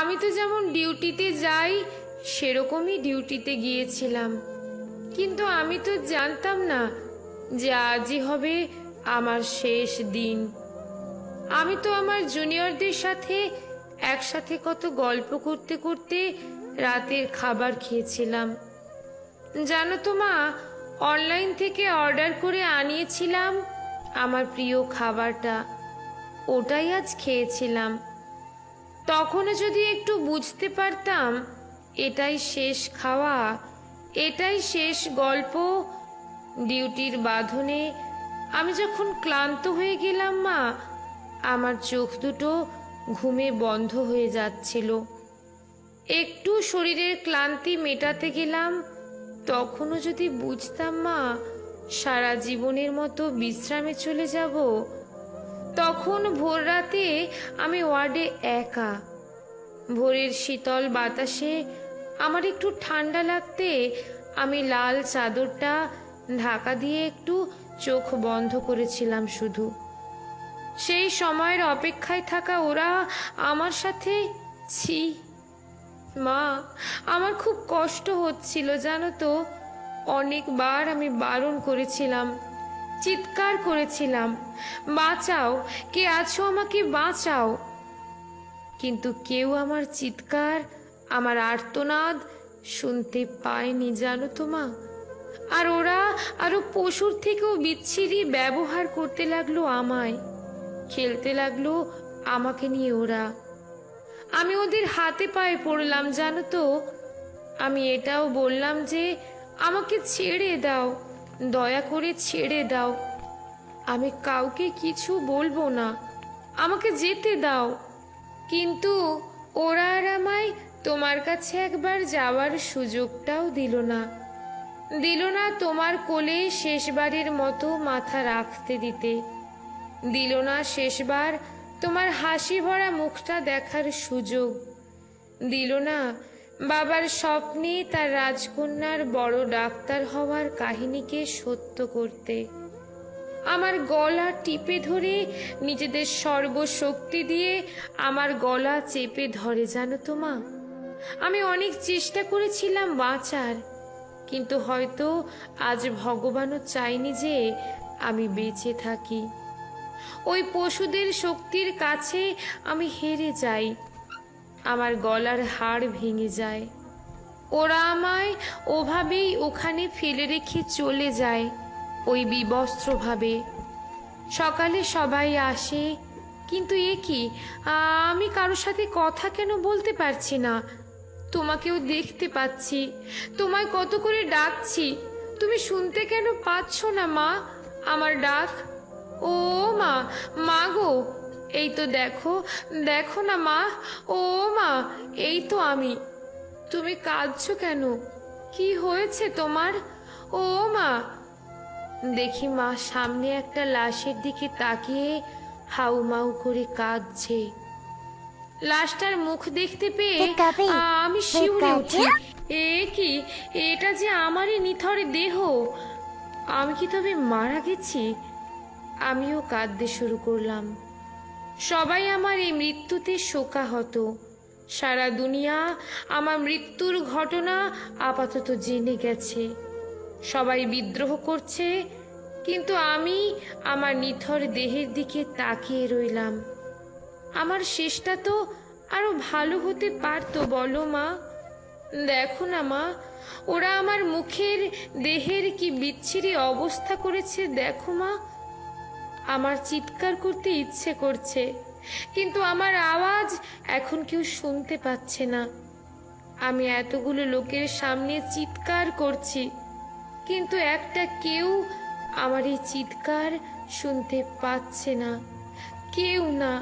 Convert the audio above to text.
আমি তো যেমন ডিউটিতে যাই সেরকমই ডিউটিতে গিয়েছিলাম, কিন্তু আমি তো জানতাম না যে আজই হবে আমার শেষ দিন। আমি তো আমার জুনিয়রদের সাথে একসাথে কত গল্প করতে করতে রাতের খাবার খেয়েছিলাম। জানো তো মা, অনলাইন থেকে অর্ডার করে আনিয়েছিলাম আমার প্রিয় খাবারটা, ওটাই আজ খেয়েছিলাম। তখনও যদি একটু বুঝতে পারতাম এটাই শেষ খাওয়া, এটাই শেষ গল্প। ডিউটির বাঁধনে আমি যখন ক্লান্ত হয়ে গেলাম মা, আমার চোখ দুটো ঘুমে বন্ধ হয়ে যাচ্ছিল। একটু শরীরের ক্লান্তি মেটাতে গেলাম, তখনও যদি বুঝতাম মা সারা জীবনের মতো বিশ্রামে চলে যাব। তখন ভোর রাতে আমি ওয়ার্ডে একা। ভোরের শীতল বাতাসে আমার একটু ঠান্ডা লাগতে আমি লাল চাদরটা ঢাকা দিয়ে একটু চোখ বন্ধ করেছিলাম শুধু। সেই সময়ের অপেক্ষায় থাকা ওরা আমার সাথে, ছি মা, আমার খুব কষ্ট হচ্ছিল জানো তো। অনেকবার আমি বারণ করেছিলাম, চিৎকার করেছিলাম, বাঁচাও, কে আছো আমাকে বাঁচাও। কিন্তু কেউ আমার চিৎকার, আমার আর্তনাদ শুনতে পায়নি জানো তো মা। আর ওরা আরো পশুর থেকেও বিচ্ছিরি ব্যবহার করতে লাগলো আমায়, খেলতে লাগলো আমাকে নিয়ে ওরা। আমি ওদের হাতে পায়ে পড়লাম জানো তো। আমি এটাও বললাম যে আমাকে ছেড়ে দাও, দয়া করে ছেড়ে দাও, আমি কাউকে কিছু বলবো না, আমাকে যেতে দাও। কিন্তু ওরা আর আমায় তোমার কাছে একবার যাওয়ার সুযোগটাও দিল না, দিল না তোমার কোলে শেষবারের মতো মাথা রাখতে দিতে, দিল না শেষবার তোমার হাসি ভরা মুখটা দেখার সুযোগ, দিল না বাবার স্বপ্নে তার রাজকন্যার বড় ডাক্তার হওয়ার কাহিনীকে সত্য করতে। আমার গলা টিপে ধরে নিজেদের সর্বশক্তি দিয়ে আমার গলা চেপে ধরে জানো তো মা। আমি অনেক চেষ্টা করেছিলাম বাঁচার, কিন্তু হয়তো আজ ভগবানও চাইনি যে আমি বেঁচে থাকি। ওই পশুদের শক্তির কাছে আমি হেরে যাই, আমার গলার হাড় ভেঙে যায়। ওরা আমায় ওভাবেই ওখানে ফেলে রেখে চলে যায়, ওই বিবস্ত্রভাবে। সকালে সবাই আসে, কিন্তু এ কি, আমি কারোর সাথে কথা কেন বলতে পারছি না? তোমাকেও দেখতে পাচ্ছি, তোমায় কত করে ডাকছি, তুমি শুনতে কেন পাচ্ছ না মা আমার ডাক? ও মা, মা গো, এই তো দেখো, দেখো না মা, ও মা, এই তো আমি। তুমি কাঁদছো কেন? কি হয়েছে তোমার? ও মা। দেখি মা সামনে একটা লাশের দিকে তাকিয়ে হাউমাউ করে কাঁদছে। লাশটার মুখ দেখতে পেয়ে আমি শিউরে উঠি। এ কি, এটা যে আমারই নিথর দেহ, আমি কি তবে মারা গেছি? আমিও কাঁদতে শুরু করলাম। সবাই আমার এই মৃত্যুতে শোকাহত। সারা দুনিয়া আমার মৃত্যুর ঘটনা আপাতত জেনে গেছে। সবাই বিদ্রোহ করছে, কিন্তু আমি আমার নিথর দেহের দিকে তাকিয়ে রইলাম। আমার শেষটা তো আরো ভালো হতে পারতো বলো মা। দেখো না মা, ওরা আমার মুখের দেহের কি বিচ্ছিরি অবস্থা করেছে দেখো মা। আমার চিৎকার করতে ইচ্ছে করছে, কিন্তু আমার আওয়াজ এখন কেউ শুনতে পাচ্ছে না। আমি এতগুলো লোকের সামনে চিৎকার করছি, কিন্তু একটা কেউ আমার এই চিৎকার শুনতে পাচ্ছে না, কেউ না।